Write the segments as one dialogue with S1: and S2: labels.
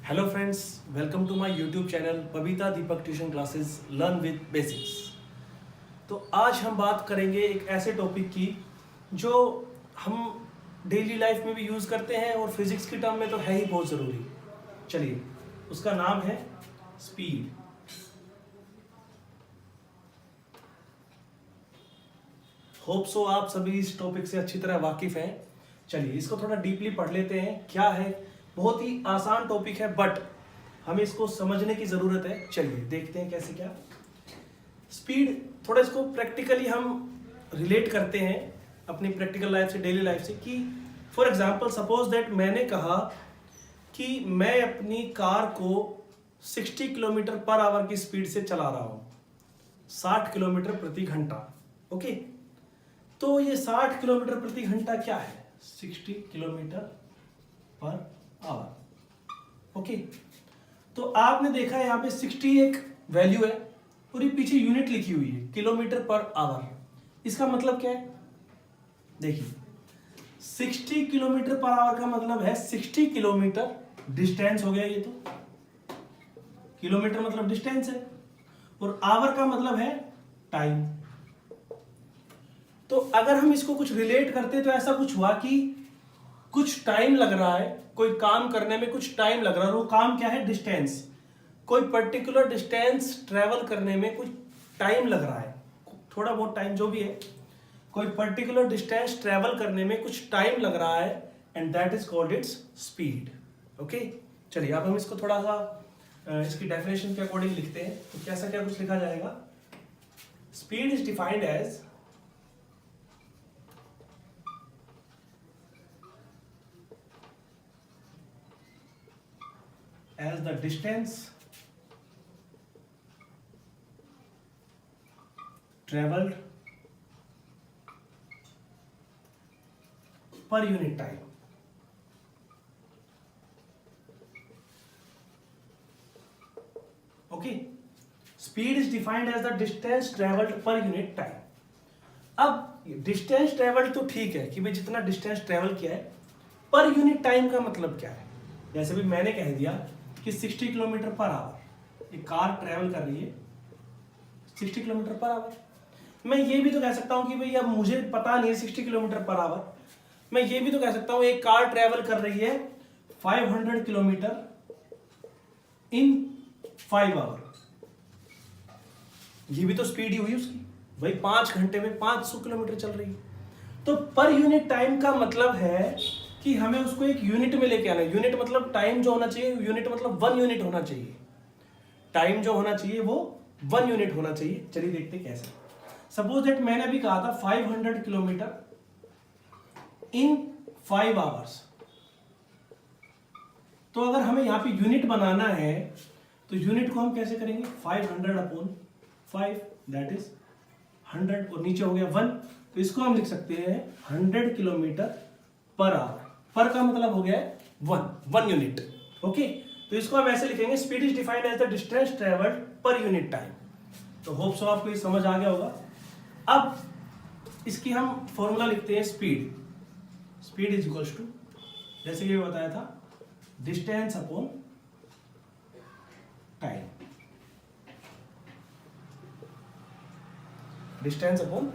S1: Hello friends, welcome to my YouTube channel Babita Deepak tuition classes learn with basics. तो आज हम बात करेंगे एक ऐसे टॉपिक की जो हम डेली लाइफ में भी यूज़ करते हैं और फिजिक्स की टर्म में तो है ही बहुत ज़रूरी। चलिए, उसका नाम है स्पीड। होप सो आप सभी इस टॉपिक से अच्छी तरह वाकिफ़ हैं। चलिए, इसको थोड़ा डीपली पढ़ लेते हैं। क्या है, बहुत ही आसान टॉपिक है बट हमें इसको समझने की ज़रूरत है। चलिए देखते हैं कैसे क्या स्पीड, थोड़ा इसको प्रैक्टिकली हम रिलेट करते हैं अपनी प्रैक्टिकल लाइफ से, डेली लाइफ से। कि फॉर एग्जांपल सपोज दैट मैंने कहा कि मैं अपनी कार को 60 किलोमीटर पर आवर की स्पीड से चला रहा हूँ, 60 किलोमीटर प्रति घंटा। ओके, तो ये 60 किलोमीटर प्रति घंटा क्या है? 60 किलोमीटर पर आवर। ओके, तो आपने देखा है यहाँ पे 60 एक वैल्यू है और ये पीछे यूनिट लिखी हुई है किलोमीटर पर आवर। इसका मतलब क्या है? देखिए, 60 किलोमीटर पर आवर का मतलब है 60 किलोमीटर डिस्टेंस हो गया। ये तो किलोमीटर मतलब डिस्टेंस है और आवर का मतलब है टाइम। तो अगर हम इसको कुछ रिलेट करते तो ऐसा कुछ हुआ कि कुछ टाइम लग रहा है, कोई काम करने में कुछ टाइम लग रहा है। वो काम क्या है? डिस्टेंस। कोई पर्टिकुलर डिस्टेंस ट्रेवल करने में कुछ टाइम लग रहा है, थोड़ा बहुत टाइम जो भी है, कोई पर्टिकुलर डिस्टेंस ट्रेवल करने में कुछ टाइम लग रहा है and that is called its speed. Okay, चलिए अब हम इसको थोड़ा सा इसकी डेफिनेशन के अकॉर्डिंग लिखते हैं। तो कैसा क्या कुछ लिखा जाएगा? Speed is defined as the distance traveled per unit time. Okay, speed is defined as the distance traveled per unit time. अब डिस्टेंस ट्रेवल्ड तो ठीक है कि भाई जितना डिस्टेंस ट्रेवल किया है, पर यूनिट टाइम का मतलब क्या है? जैसे भी मैंने कह दिया कि 60 किलोमीटर पर आवर एक कार ट्रेवल कर रही है 60 किलोमीटर पर आवर। मैं ये भी तो कह सकता हूँ कि भाई अब मुझे पता नहीं है 60 किलोमीटर पर आवर। मैं ये भी तो कह सकता हूँ एक कार ट्रेवल कर रही है 500 किलोमीटर इन 5 आवर। ये भी तो स्पीड ही हुई उसकी, भाई 5 घंटे में 500 किलोमीटर चल रही है। तो पर यूनिट टाइम का मतलब है कि हमें उसको एक यूनिट में लेके आना है। यूनिट मतलब टाइम जो होना चाहिए, यूनिट मतलब 1 यूनिट होना चाहिए। टाइम जो होना चाहिए वो 1 यूनिट होना चाहिए। चलिए देखते कैसे। सपोज दैट मैंने अभी कहा था 500 किलोमीटर इन 5 आवर्स। तो अगर हमें यहां पे यूनिट बनाना है तो यूनिट को हम कैसे करेंगे? 500 अपॉन 5 दैट इज 100 और नीचे हो गया 1। तो इसको हम लिख सकते हैं 100 किलोमीटर पर आवर। पर का मतलब हो गया 1 यूनिट। ओके, तो इसको हम ऐसे लिखेंगे, speed is defined as the distance travelled per unit time. तो होप सो आपको ये समझ आ गया होगा। अब इसकी हम फॉर्मूला लिखते हैं स्पीड इज इक्वल्स टू, जैसे कि बताया था, distance upon time. Distance upon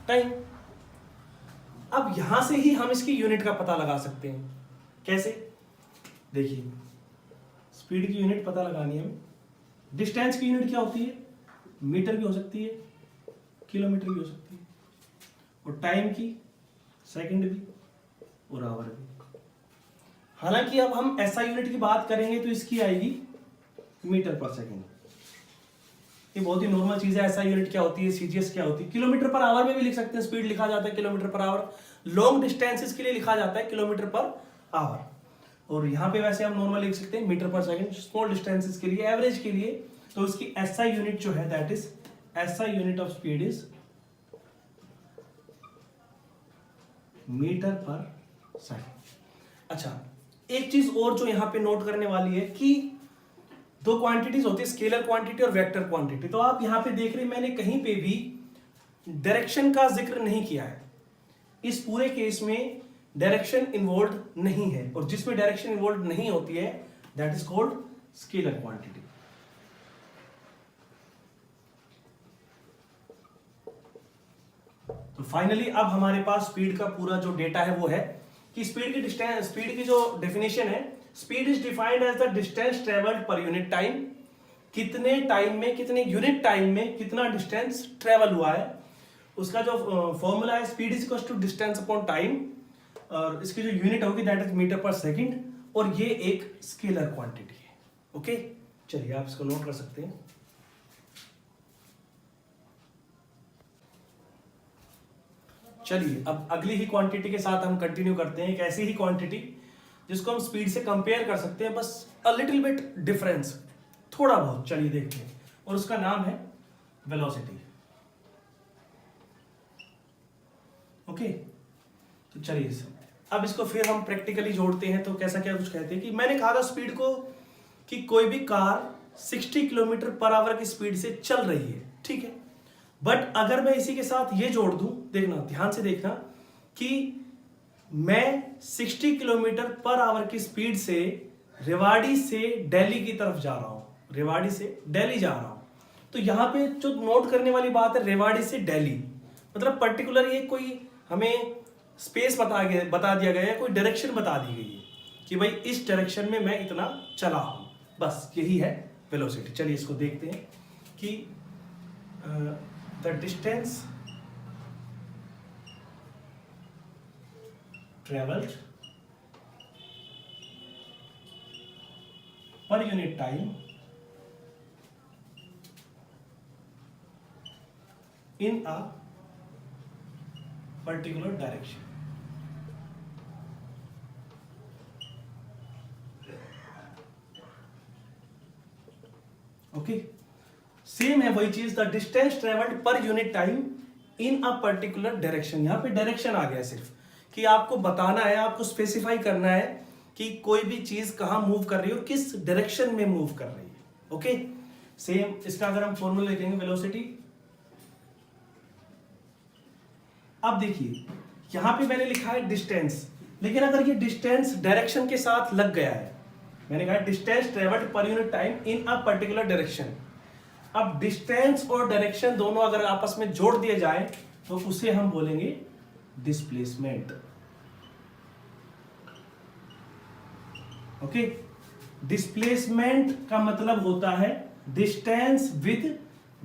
S1: time. अब यहां से ही हम इसकी यूनिट का पता लगा सकते हैं। कैसे? देखिए, स्पीड की यूनिट पता लगानी है हमें। डिस्टेंस की यूनिट क्या होती है? मीटर भी हो सकती है, किलोमीटर भी हो सकती है, और टाइम की सेकंड भी और आवर भी। हालांकि अब हम एसआई यूनिट की बात करेंगे तो इसकी आएगी मीटर पर सेकंड। ये बहुत ही नॉर्मल चीज है। एसआई यूनिट क्या होती है, सीजीएस क्या होती है। किलोमीटर पर आवर में भी लिख सकते हैं, स्पीड लिखा जाता है kilometre per hour. Long distances के लिए लिखा जाता है किलोमीटर पर आवर। और यहाँ पे वैसे हम नॉर्मल लिख सकते हैं metre per second. Small distances के लिए, एवरेज के लिए, तो उसकी एसआई यूनिट जो है that is SI unit of speed is metre per second. अच्छा, एक चीज और जो यहाँ पे नोट करने वाली है कि 2 क्वांटिटीज होती है, स्केलर क्वांटिटी और वेक्टर क्वांटिटी। तो आप यहां पे देख रहे हैं मैंने कहीं पे भी डायरेक्शन का जिक्र नहीं किया है। इस पूरे केस में डायरेक्शन इन्वॉल्व नहीं है, और जिसमें डायरेक्शन इन्वॉल्व नहीं होती है that is called scalar quantity. तो फाइनली अब हमारे पास स्पीड का पूरा जो डेटा है वो है कि स्पीड की डिस्टेंस, स्पीड की जो डेफिनेशन है, speed is defined as the distance travelled per unit time, कितने टाइम में, कितने यूनिट टाइम में कितना डिस्टेंस ट्रेवल हुआ है। उसका जो फॉर्मूला है speed is equal to distance upon time, और इसकी जो यूनिट होगी that is metre per second, और ये एक स्केलर क्वांटिटी है। ओके, चलिए आप इसको नोट कर सकते हैं। चलिए अब अगली ही क्वांटिटी के साथ हम कंटिन्यू करते हैं, एक ऐसी ही क्वांटिटी जिसको हम स्पीड से कंपेयर कर सकते हैं, बस अ लिटिल बिट डिफरेंस, थोड़ा बहुत। चलिए देखते हैं, और उसका नाम है वेलोसिटी। ओके, तो चलिए अब इसको फिर हम प्रैक्टिकली जोड़ते हैं। तो कैसा क्या कुछ कहते हैं कि मैंने कहा था स्पीड को कि कोई भी कार 60 किलोमीटर पर आवर की स्पीड से चल रही है, ठीक है। बट अगर मैं इसी के साथ ये जोड़ दूं, देखना ध्यान से देखना, कि मैं 60 किलोमीटर पर आवर की स्पीड से रेवाड़ी से दिल्ली की तरफ जा रहा हूं, रेवाड़ी से दिल्ली जा रहा हूं। तो यहां पे जो नोट करने वाली बात है, रेवाड़ी से दिल्ली, मतलब पर्टिकुलर ये कोई हमें स्पेस बता दिया गया है, कोई डायरेक्शन बता दी गई है कि भाई इस डायरेक्शन में मैं इतना चला हूं, बस यही है वेलोसिटी। चलिए इसको देखते हैं कि the distance traveled per unit time in a particular direction। Okay, same है वही चीज, the distance travelled per unit time in a particular direction. यहां पे डायरेक्शन आ गया सिर्फ कि आपको बताना है, आपको स्पेसिफाई करना है कि कोई भी चीज कहां मूव कर रही है और किस डायरेक्शन में मूव कर रही है। ओके, सेम इसका अगर हम फॉर्मूला लिखेंगे वेलोसिटी, अब देखिए यहां पे मैंने लिखा है डिस्टेंस, लेकिन अगर ये डिस्टेंस डायरेक्शन के साथ लग गया है, मैंने कहा distance travelled per unit time in a particular direction. अब डिस्टेंस और डायरेक्शन दोनों अगर आपस में जोड़ दिए जाए तो उसे हम बोलेंगे डिस्प्लेसमेंट। ओके, डिस्प्लेसमेंट का मतलब होता है distance with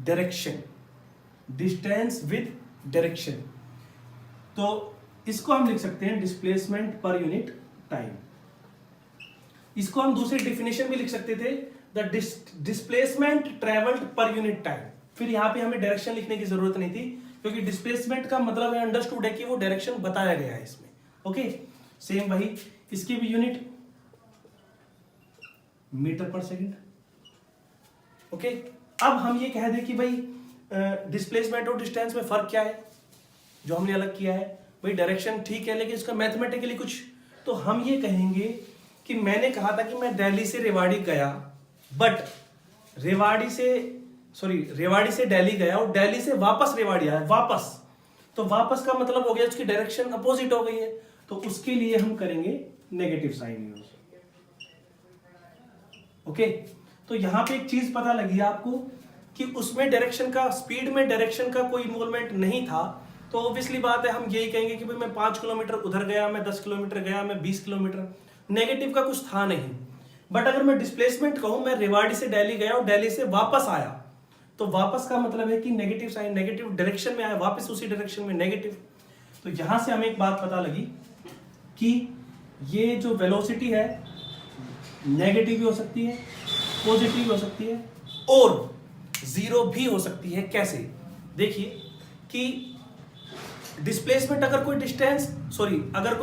S1: direction, distance with direction. तो इसको हम लिख सकते हैं डिस्प्लेसमेंट पर यूनिट टाइम। इसको हम दूसरी डेफिनेशन भी लिख सकते थे, the displacement travelled per unit time. फिर यहां पे हमें डायरेक्शन लिखने की जरूरत नहीं थी, क्योंकि डिस्प्लेसमेंट का मतलब है अंडरस्टूड है कि वो डायरेक्शन बताया गया है इसमें। ओके, सेम वही, इसकी भी unit metre per second. Okay, अब हम ये कह दें कि भाई डिस्प्लेसमेंट और डिस्टेंस में फर्क क्या है, जो हमने अलग किया है। भाई डायरेक्शन ठीक है, लेकिन इसका मैथमेटिकली कुछ, तो हम ये कहेंगे कि मैंने कहा था कि मैं दिल्ली से रेवाड़ी गया, बट रेवाड़ी से दिल्ली गया और दिल्ली से वापस रेवाड़ी आया, वापस, तो वापस का मतलब हो गया उसकी डायरेक्शन अपोजिट हो गई है, तो उसके लिए हम करेंगे नेगेटिव साइन यूज। ओके, तो यहां पे एक चीज पता लगी आपको कि उसमें डायरेक्शन का, स्पीड में डायरेक्शन का कोई इन्वॉल्वमेंट नहीं था, तो ऑब्वियसली बात है हम यही कहेंगे कि भाई मैं 5 किलोमीटर उधर गया, मैं 10 किलोमीटर गया, मैं 20 किलोमीटर, नेगेटिव का कुछ था नहीं। बट अगर मैं डिस्प्लेसमेंट कहूं, मैं रेवाड़ी से दिल्ली गया और दिल्ली से वापस आया, तो वापस का मतलब है कि नेगेटिव साइन, नेगेटिव डायरेक्शन में आया, वापस उसी डायरेक्शन में नेगेटिव। तो यहां से हमें एक बात पता लगी कि ये जो वेलोसिटी है नेगेटिव भी हो सकती है, पॉजिटिव भी हो सकती है और जीरो भी हो सकती है। कैसे? देखिए कि डिस्प्लेसमेंट अगर कोई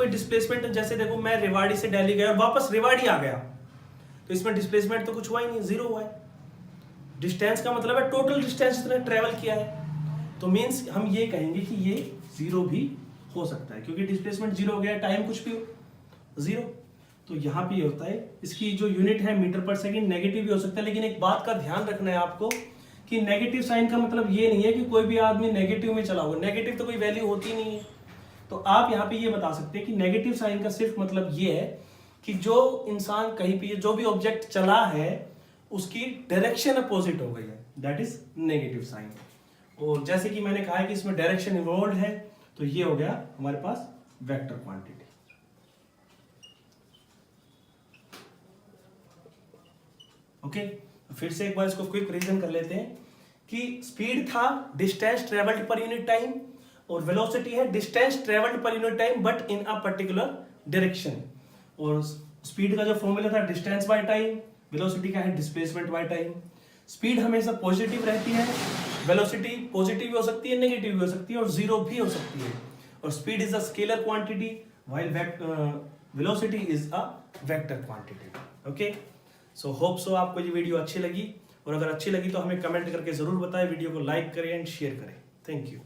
S1: डिस्प्लेसमेंट, जैसे देखो मैं रेवाड़ी से दिल्ली गया और वापस रेवाड़ी आ गया, तो इसमें डिस्प्लेसमेंट तो कुछ हुआ ही नहीं, जीरो हुआ है। डिस्टेंस का मतलब है टोटल डिस्टेंस जितना ट्रेवल किया है, तो मींस हम ये कहेंगे कि ये जीरो भी हो सकता है, क्योंकि डिस्प्लेसमेंट जीरो हो गया, टाइम कुछ भी हो जीरो। तो यहाँ पे ये होता है, इसकी जो यूनिट है मीटर पर सेकंड, नेगेटिव भी हो सकता है। लेकिन एक बात का ध्यान रखना है आपको कि नेगेटिव साइन का मतलब ये नहीं है कि कोई भी आदमी नेगेटिव में चला होगा, नेगेटिव तो कोई वैल्यू होती नहीं है। तो आप यहाँ पे ये बता सकते हैं कि नेगेटिव साइन का सिर्फ मतलब ये है कि जो इंसान कहीं पे जो भी ऑब्जेक्ट चला है उसकी डायरेक्शन अपोजिट हो गई है, दैट इज नेगेटिव साइन। और जैसे कि मैंने कहा है कि इसमें डायरेक्शन इन्वॉल्व है, तो ये हो गया हमारे पास वेक्टर क्वांटिटी। ओके, फिर से एक बार इसको क्विक रिवीजन कर लेते हैं कि स्पीड था distance travelled per unit time, और वेलोसिटी है distance travelled per unit time but in a particular direction. और स्पीड का जो फॉर्मूला था डिस्टेंस बाय टाइम, वेलोसिटी का है डिस्प्लेसमेंट बाय टाइम। स्पीड हमेशा पॉजिटिव रहती है, वेलोसिटी पॉजिटिव भी हो सकती है, नेगेटिव भी हो सकती है और जीरो भी हो सकती है। और speed is a scalar quantity while velocity is a vector quantity. Okay, so hope so आपको ये वीडियो अच्छी लगी, और अगर अच्छी लगी तो हमें कमेंट करके जरूर बताएं, वीडियो को लाइक करें एंड शेयर करें। Thank you.